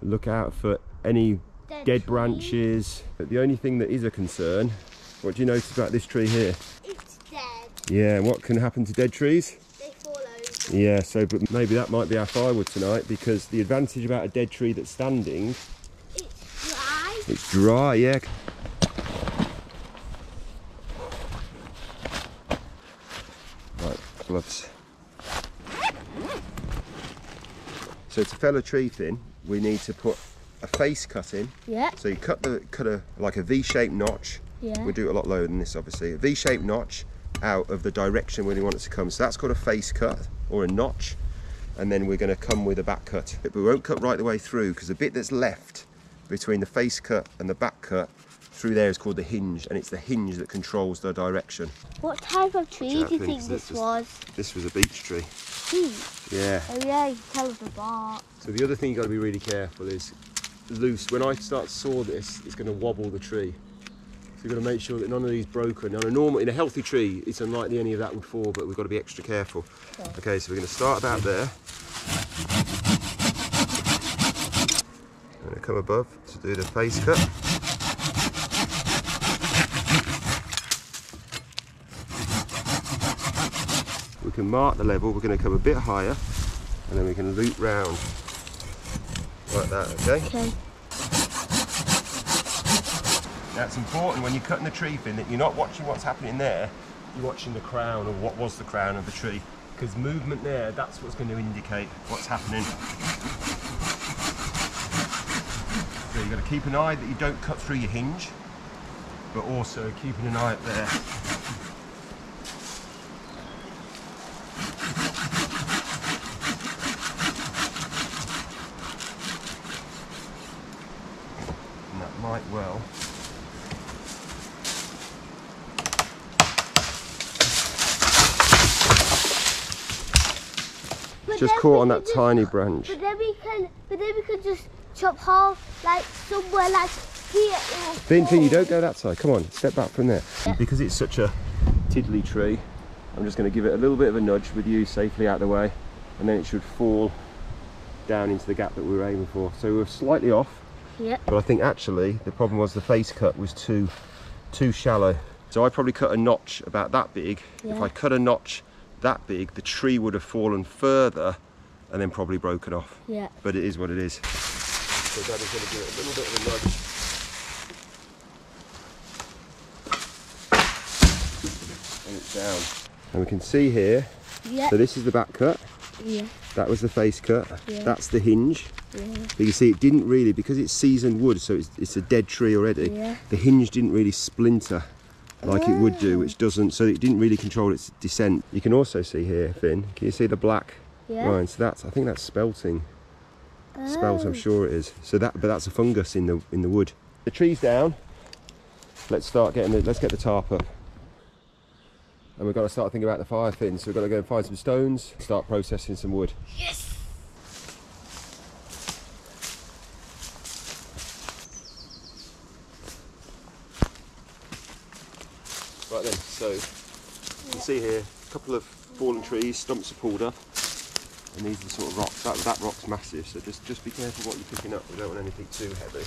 look out for any dead branches. But the only thing that is a concern, what do you notice about this tree here? It's dead. Yeah, and what can happen to dead trees? They fall over. Yeah, so but maybe that might be our firewood tonight, because the advantage about a dead tree that's standing, It's dry. it's dry, yeah. Right, gloves. So to fell a tree thin, we need to put a face cut in. Yeah. So you cut like a V-shaped notch. Yeah. We'll do it a lot lower than this, obviously. A V-shaped notch out of the direction where we want it to come. So that's called a face cut or a notch. And then we're going to come with a back cut. But we won't cut right the way through, because the bit that's left between the face cut and the back cut through there is called the hinge, and it's the hinge that controls the direction. What type of tree do you think this was? This was a beech tree. Yeah. Oh yeah, you can tell the bark. So the other thing you've got to be really careful is loose. When I start to saw this, it's going to wobble the tree. So you've got to make sure that none of these broken. In a healthy tree, it's unlikely any of that would fall, but we've got to be extra careful. Okay, so we're going to start about there. I'm going to come above to do the face cut. We can mark the level. We're going to come a bit higher, and then we can loop round like that. Okay. Okay. Now it's important when you're cutting the tree thin that you're not watching what's happening there, you're watching the crown, or what was the crown of the tree, because movement there, that's what's going to indicate what's happening. So you've got to keep an eye that you don't cut through your hinge, but also keeping an eye up there. And that might well. Just caught on that tiny branch. But then we can just chop half, like somewhere like here. Finn, you don't go that side. Come on, step back from there. Yeah. Because it's such a tiddly tree, I'm just going to give it a little bit of a nudge with you safely out of the way, and then it should fall down into the gap that we were aiming for. So we were slightly off. Yeah. But I think actually the problem was the face cut was too shallow. So I probably cut a notch about that big. Yeah. If I cut a notch that big, the tree would have fallen further and then probably broken off. Yeah. But it is what it is. So Daddy's going to give it a little bit of a nudge. And it's down. And we can see here, yeah. So this is the back cut. Yeah. That was the face cut. Yeah. That's the hinge. Yeah. But you can see it didn't really, because it's seasoned wood, so it's a dead tree already. Yeah. The hinge didn't really splinter like it would do, which doesn't, so it didn't really control its descent. You can also see here, Finn, can you see the black line? So that's, I think that's spelting. Spelt, I'm sure it is. So but that's a fungus in the wood. The tree's down. Let's get the tarp up. And we've got to start thinking about the fire, Finn. So we've got to go and find some stones, start processing some wood. Yes. Right then, so you can see here a couple of fallen trees, stumps are pulled up, and these are the sort of rocks. That rock's massive, so just be careful what you're picking up. We don't want anything too heavy.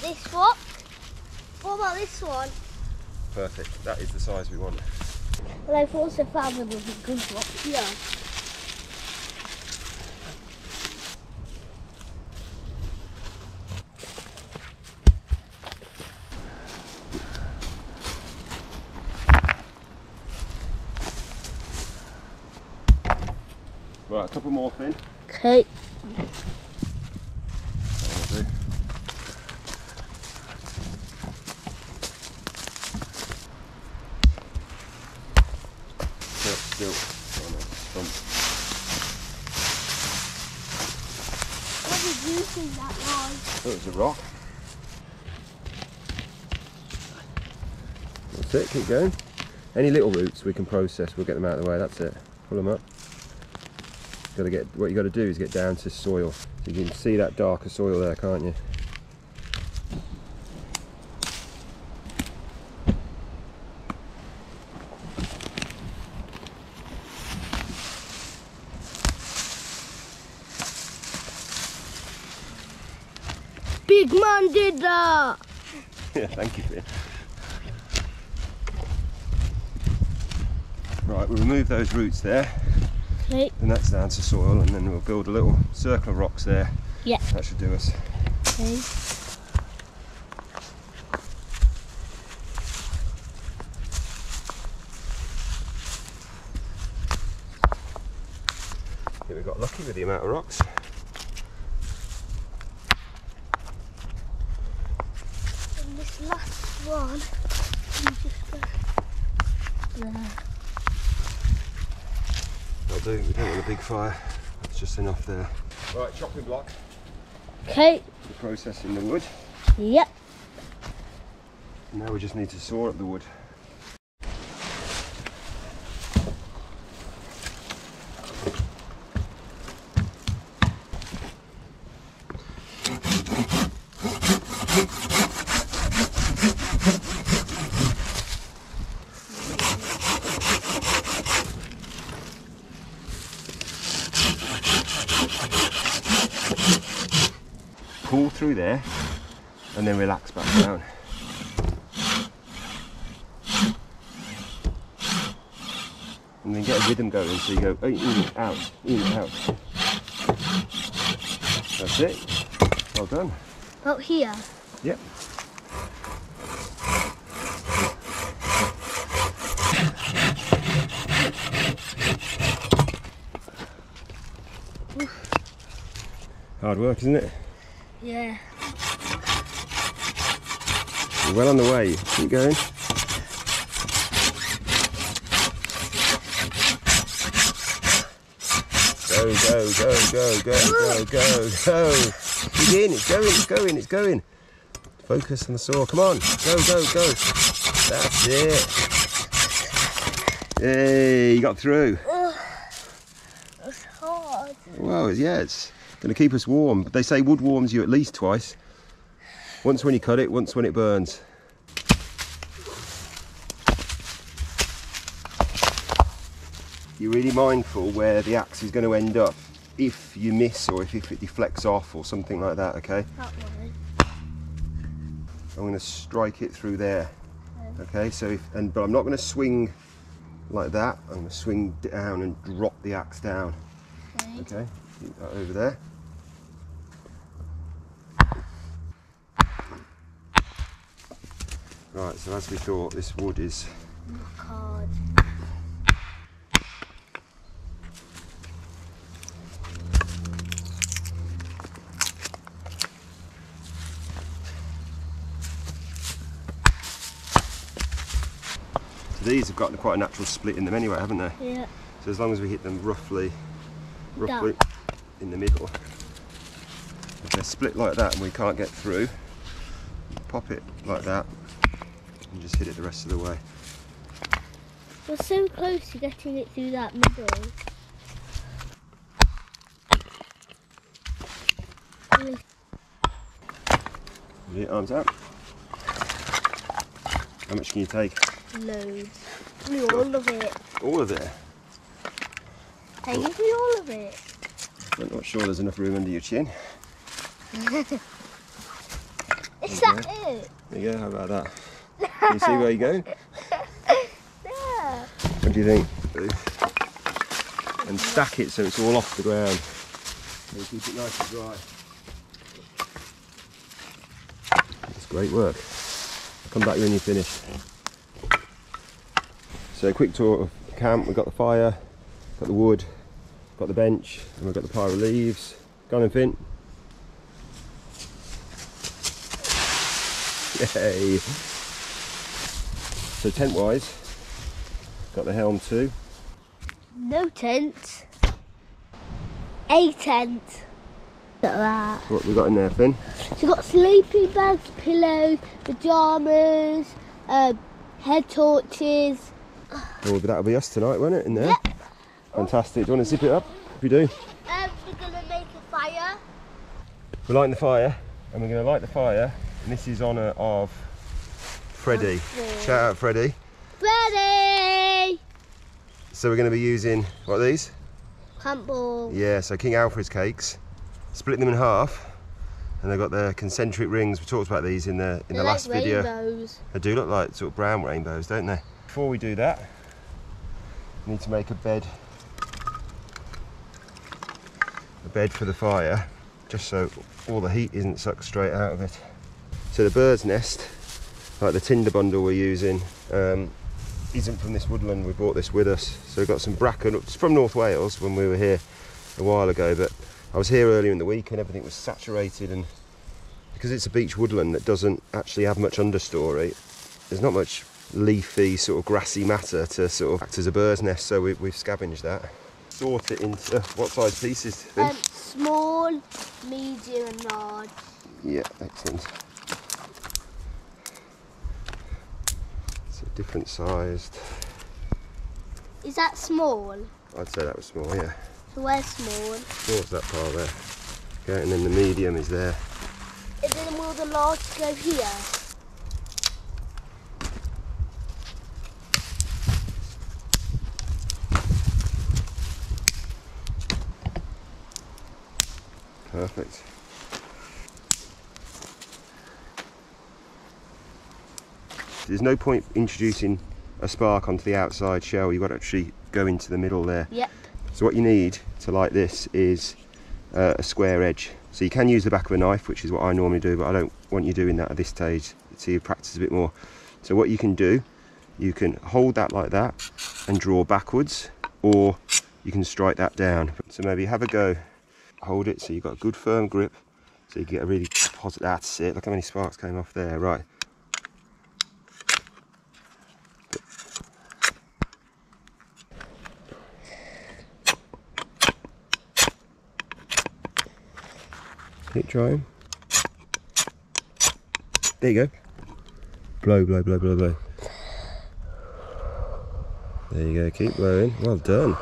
This rock? What about this one? Perfect, that is the size we want. Well, I've also found another good rock here. Right, a couple more, Finn. Okay. That'll do. Still on a stump. What did you think that was? Oh, it was a rock. That's it, keep going. Any little roots we can process, we'll get them out of the way, that's it. Pull them up. What you got to do is get down to soil. So you can see that darker soil there, can't you? big man did that. Yeah, thank you, Finn. Right, we'll remove those roots there. Okay. And that's down to soil, and then we'll build a little circle of rocks there. Yeah. That should do us. Okay. I think we got lucky with the amount of rocks. And this last one, you just go there. That'll do. We don't want a big fire. That's just enough there. Right, chopping block. Okay. For processing the wood. Yep. Now we just need to saw up the wood. Pull through there and then relax back down. And then get a rhythm going, so you go in, out, in, out. That's it. Well done. Out here. Yep. Hard work, isn't it? Yeah. You're well on the way. Keep going. Go, go, go, go, go, go, go, go. Dig in, it's going, it's going, it's going. Focus on the saw, come on. Go, go, go. That's it. Hey, you got through. That's hard. Well, yeah, it's going to keep us warm. They say wood warms you at least twice. Once when you cut it, once when it burns. You're really mindful where the axe is going to end up if you miss or if it deflects off or something like that, okay? That way. I'm going to strike it through there, okay? So, but I'm not going to swing like that. I'm going to swing down and drop the axe down, okay? Keep that over there. Right, so as we thought, this wood is Hard. These have got quite a natural split in them anyway, haven't they? Yeah. So as long as we hit them roughly in the middle, if they're split like that and we can't get through, pop it like that and just hit it the rest of the way. We're so close to getting it through that middle. Yeah, arms out. How much can you take? Loads. All of it. All of it? Hey, give me all of it. I'm not sure there's enough room under your chin. Is that it? There you go, how about that? Can you see where you're going? Yeah. What do you think? And stack it so it's all off the ground. So keep it nice and dry. That's great work. I'll come back when you're finished. So a quick tour of the camp. We've got the fire, got the wood, got the bench, and we've got the pile of leaves. Go on then, Finn. Yay! So tent wise, got the helm too. No tent. A tent. Look at that. What we got in there, Finn? So we've got sleeping bags, pillows, pyjamas, head torches. Oh, that'll be us tonight, won't it? In there. Yep. Fantastic. Do you want to zip it up? If you do. We're gonna make a fire. We're lighting the fire, and we're going to light the fire. And this is honour of Freddie. Shout out Freddie. Ready! So we're going to be using, what are these? Campbell. Yeah, so King Alfred's cakes. Splitting them in half. And they've got their concentric rings. We talked about these in the last video. Rainbows. They do look like sort of brown rainbows, don't they? Before we do that, we need to make a bed for the fire, just so all the heat isn't sucked straight out of it. So the bird's nest, like the tinder bundle we're using, isn't from this woodland. We brought this with us. So we've got some bracken. It's from North Wales when we were here a while ago, but I was here earlier in the week and everything was saturated, and because it's a beech woodland that doesn't actually have much understory, there's not much leafy sort of grassy matter to sort of act as a bird's nest, so we've scavenged that. Sort it into what size pieces? Small, medium and large. Yeah, excellent. So different sized. Is that small? I'd say that was small, yeah. So where's small? Small's that part there. Okay, and then the medium is there. And then will the large go here? Perfect. There's no point introducing a spark onto the outside shell. You've got to actually go into the middle there. Yep. So what you need to light this is a square edge. So you can use the back of a knife, which is what I normally do, but I don't want you doing that at this stage, so you practice a bit more. So what you can do, you can hold that like that and draw backwards, or you can strike that down. So maybe have a go, hold it so you've got a good firm grip, so you get a really positive, that's it, look how many sparks came off there, right. Keep trying. There you go. Blow, blow, blow, blow, blow. There you go, keep blowing. Well done.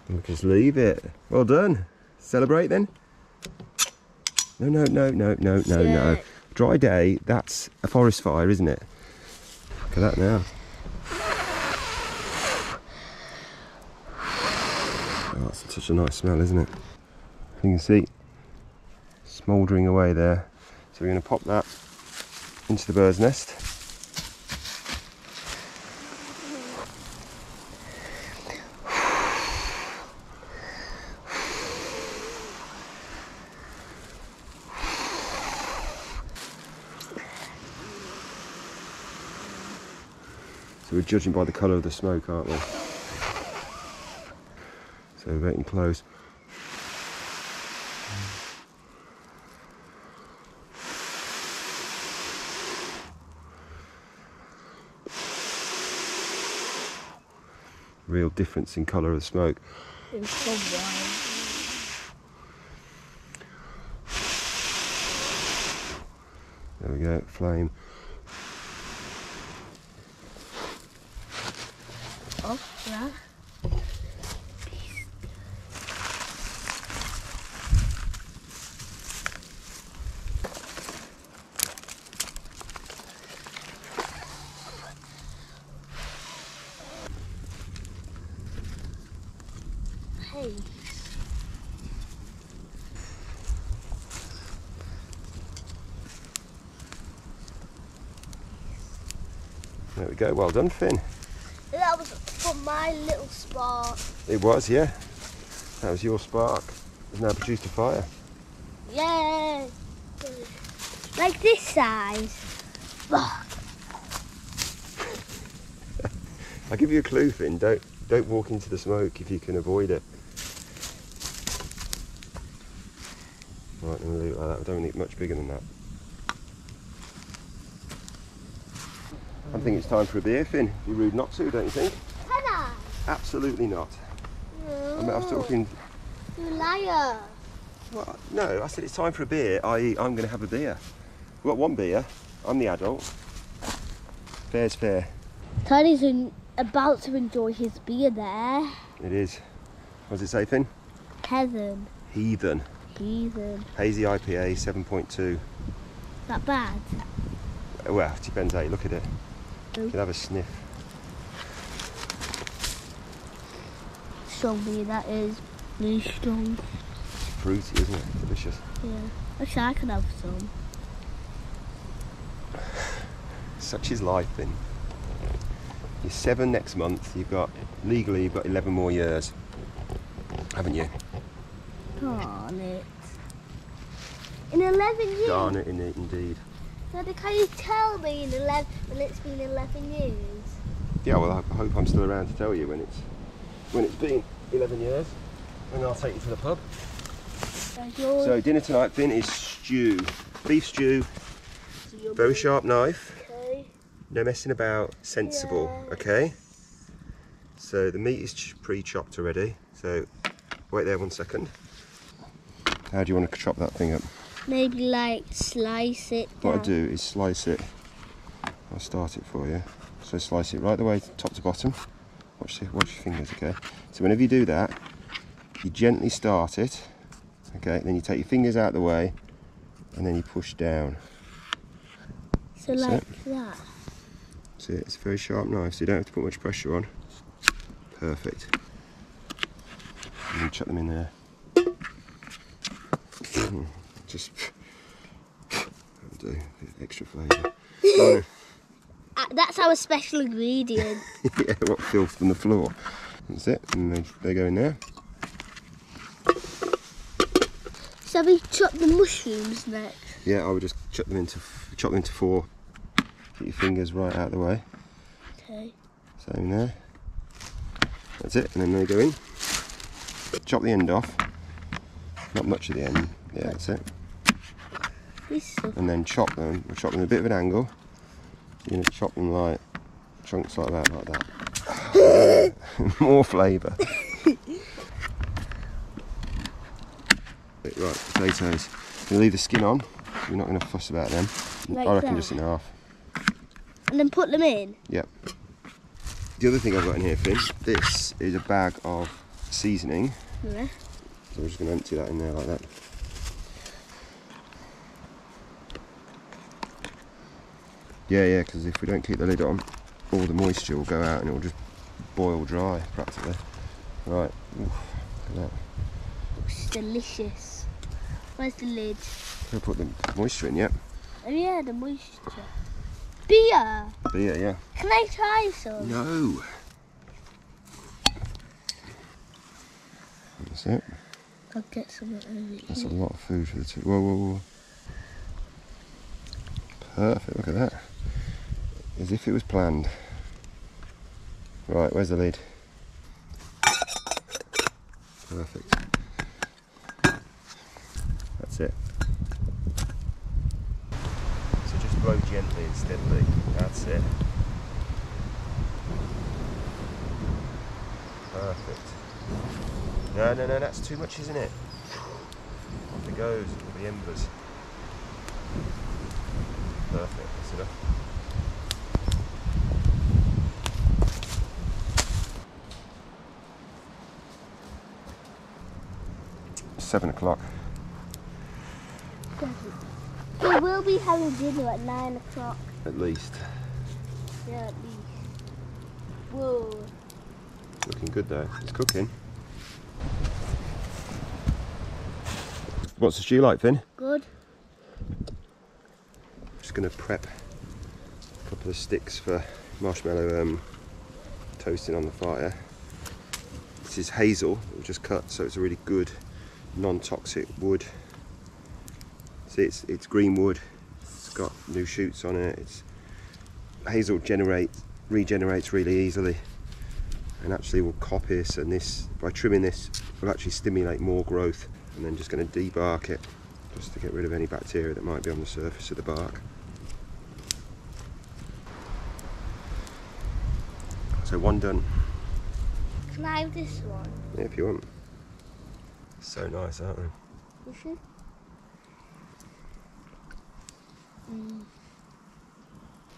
We'll just leave it. Well done. Celebrate then. No, no, no, no, no, no, no. Dry day, that's a forest fire, isn't it? Look at that now. Oh, that's such a nice smell, isn't it? You can see smouldering away there. So we're going to pop that into the bird's nest. So we're judging by the colour of the smoke, aren't we? So we're getting close. Real difference in colour of the smoke. It's so white. There we go, flame. Oh, yeah. Hey. There we go, well done, Finn. That was for my little spark. It was, yeah. That was your spark. It's now produced a fire. Yeah. Like this size. I'll give you a clue, Finn. Don't walk into the smoke if you can avoid it. Right, I'm going to leave it like that. I don't need much bigger than that. I think it's time for a beer, Finn. You're rude not to, don't you think? Can I? Absolutely not. No. I was talking... You liar. Well, no, I said it's time for a beer, i.e. I'm going to have a beer. We've got one beer. I'm the adult. Fair's fair. Tony's about to enjoy his beer there. It is. What does it say, Finn? Heathen. Heathen. Heathen. Hazy IPA 7.2. That bad? Well, it depends how you look at it. Oh. You can have a sniff. Show me that is really strong. fruity, isn't it? Delicious. Yeah. Wish I could have some. Such is life, then. You're 7 next month. Legally you've got 11 more years, haven't you? Darn it. In 11 years? Darn it, indeed. Daddy, can you tell me when it's been 11 years? Yeah, well, I hope I'm still around to tell you when it's been 11 years, and I'll take you to the pub. So dinner tonight, Finn, is stew, beef stew, very sharp knife, okay. No messing about, sensible, okay? So the meat is pre-chopped already, so wait there 1 second. How do you want to chop that thing up? Maybe like slice it down. What I do is slice it, I'll start it for you. So slice it right the way top to bottom. Watch your fingers, okay? So whenever you do that, you gently start it, okay? Then you take your fingers out of the way, and then you push down. So like that? See, it's a very sharp knife, so you don't have to put much pressure on. Perfect. And you chuck them in there. Just do extra flavour. That's our special ingredient. Yeah, what filth from the floor. That's it, and they go in there. So we chop the mushrooms next? Yeah, I would just chop them into 4. Get your fingers right out of the way. Okay. Same there. That's it, and then they go in. Chop the end off. Not much of the end. Yeah, that's it. And then chop them. We'll chop them at a bit of an angle. You're going to chop them like chunks like that, More flavour. Right, potatoes. You're going to leave the skin on. You're not going to fuss about them. Like I reckon that. just in half. And then put them in? Yep. The other thing I've got in here, Finn, this is a bag of seasoning. Yeah. So we're just going to empty that in there like that. Yeah, because if we don't keep the lid on, all the moisture will go out and it will just boil dry, practically. Right, oof, look at that. Looks delicious. Where's the lid? We'll put the moisture in, yep. Oh yeah, the moisture. Beer! Beer, yeah. Can I try some? No! That's it. I'll get some over here. That's a lot of food for the two. Whoa. Perfect, look at that. As if it was planned. Right, where's the lid? Perfect. That's it. So just blow gently and steadily. That's it. Perfect. No, that's too much, isn't it? Off it goes, with the embers. Perfect, that's enough. It's 7 o'clock. We will be having dinner at 9 o'clock. At least. Yeah, at least. Whoa. Looking good though. It's cooking. What's the stew like, Finn? Good. Just going to prep a couple of sticks for marshmallow toasting on the fire. This is hazel, we've just cut, so it's a really good non-toxic wood. See, it's green wood, it's got new shoots on it. Hazel regenerates really easily and actually will coppice, and this, by trimming this, will actually stimulate more growth. And then just going to debark it just to get rid of any bacteria that might be on the surface of the bark. So one done. Can I have this one? Yeah, if you want. So nice, aren't they? You should.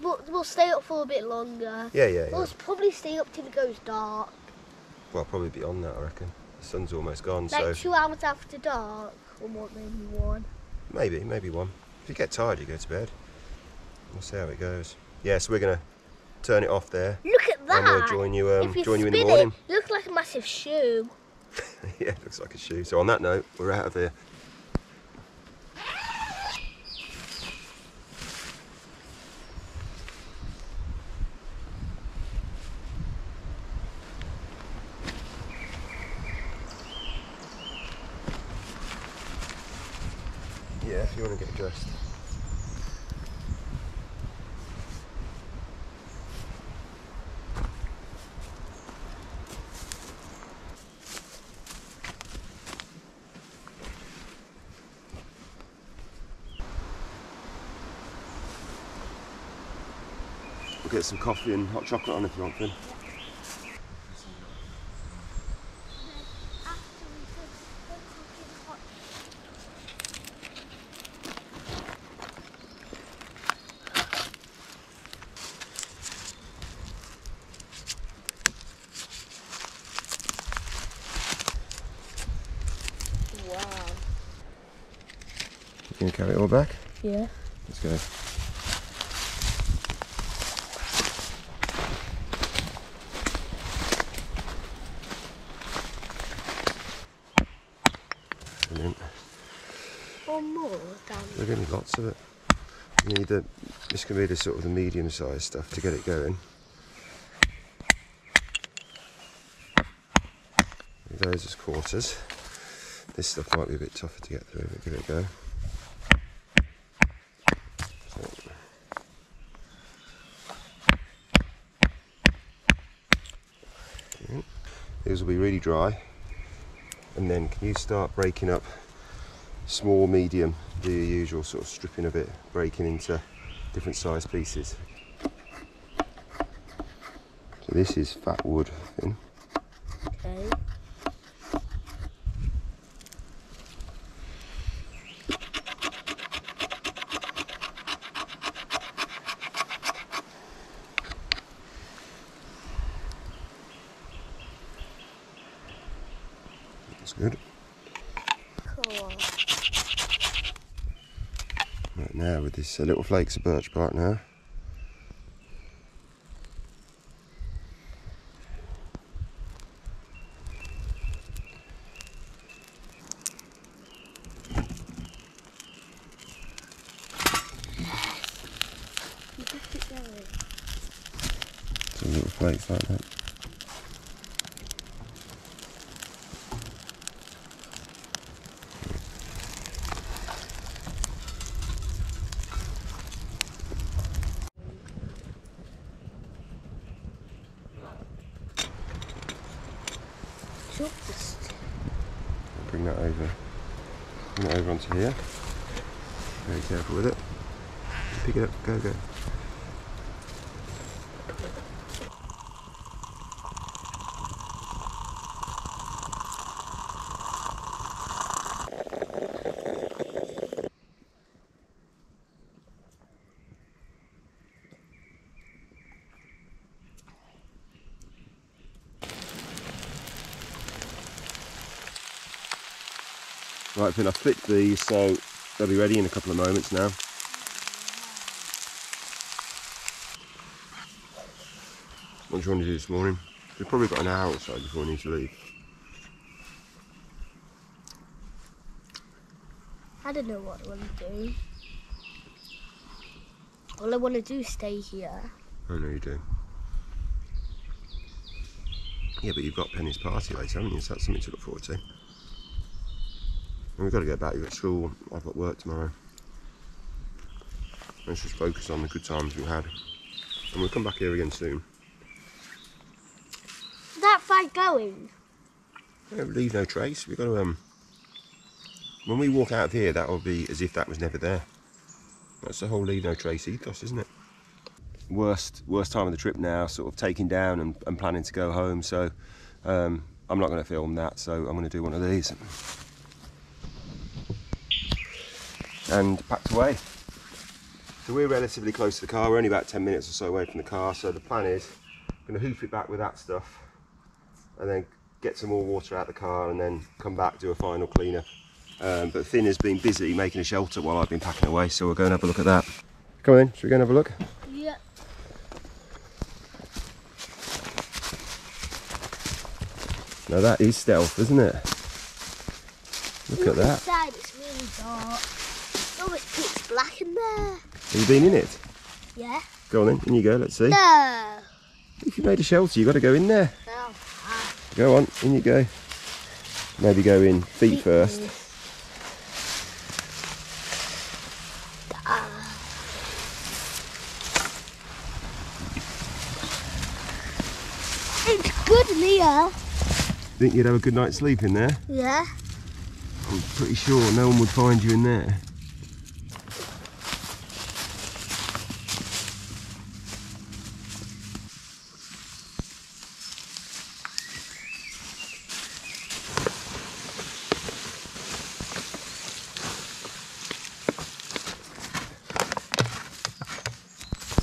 We'll stay up for a bit longer. Yeah. We'll probably stay up till it goes dark. Well, probably beyond that, I reckon. The sun's almost gone, like so 2 hours after dark, or what, maybe 1. maybe 1. If you get tired, you go to bed. We'll see how it goes. Yeah, so we're gonna turn it off there. Look at that! And we'll join you in the spin morning. It looks like a massive shoe. Yeah, looks like a shoe. So on that note, we're out of here. Yeah, if you want to get dressed. We'll get some coffee and hot chocolate on if you want, Finn. Wow. You gonna carry it all back? Yeah. Let's go. Brilliant. One more down. We're going to need lots of it. You need the, this can be the sort of the medium sized stuff to get it going. Those as quarters. This stuff might be a bit tougher to get through, but give it a go. So. These will be really dry. And then can you start breaking up small, medium, do your usual sort of stripping of it, breaking into different size pieces. So this is fat wood, Finn. Okay. That's good. Cool. Right, now with these little flakes of birch bark now. You just keep going. Some little flakes like that. Just. Bring that over. Bring that over onto here. Very careful with it. Pick it up. Go, go. Right, Finn, I've flicked these, so they'll be ready in a couple of moments now. What do you want to do this morning? We've probably got an hour or so before we need to leave. I don't know what I want to do. All I want to do is stay here. I know you do. Yeah, but you've got Penny's party later, haven't you? So that's something to look forward to. And we've got to get back. You're at school. I've got work tomorrow. Let's just focus on the good times we had. And we'll come back here again soon. Is that fight going? Yeah, leave no trace. We've got to, when we walk out of here, that will be as if that was never there. That's the whole leave no trace ethos, isn't it? Worst time of the trip now, sort of taking down and planning to go home. So I'm not going to film that. So I'm going to do one of these. And packed away. So we're relatively close to the car. We're only about 10 minutes or so away from the car. So the plan is I'm going to hoof it back with that stuff and then get some more water out of the car and then come back, do a final cleanup. But Finn has been busy making a shelter while I've been packing away, so we'll go and have a look at that. Come on, should we go and have a look? Yeah. Now that is stealth, isn't it? Look at that. Inside it's really dark. Oh, it's pitch black in there. Have you been in it? Yeah. Go on then, in you go, let's see. No. If you made a shelter, you've got to go in there. No. Go on, in you go. Maybe go in feet first. It's good in here. Think you'd have a good night's sleep in there? Yeah. I'm pretty sure no one would find you in there.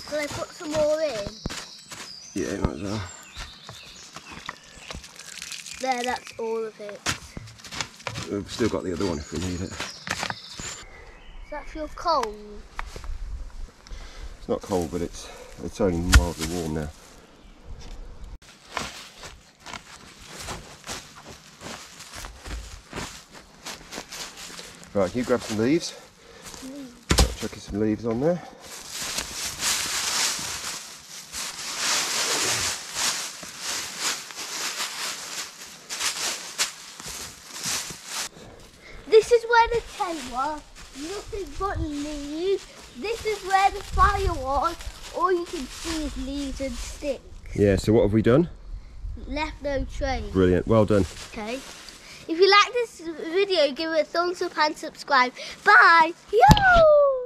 Can I put some more in? Yeah, might as well. There, that's all of it. We've still got the other one if we need it. Does that feel cold? It's not cold, but it's only mildly warm now. Right, can you grab some leaves? Start chucking some leaves on there. This is where the tent was, nothing but leaves. This is where the fire was. All you can see is leaves and sticks. Yeah, so what have we done? Left no trace. Brilliant, well done. Okay. If you like this video, give it a thumbs up and subscribe. Bye. Yo!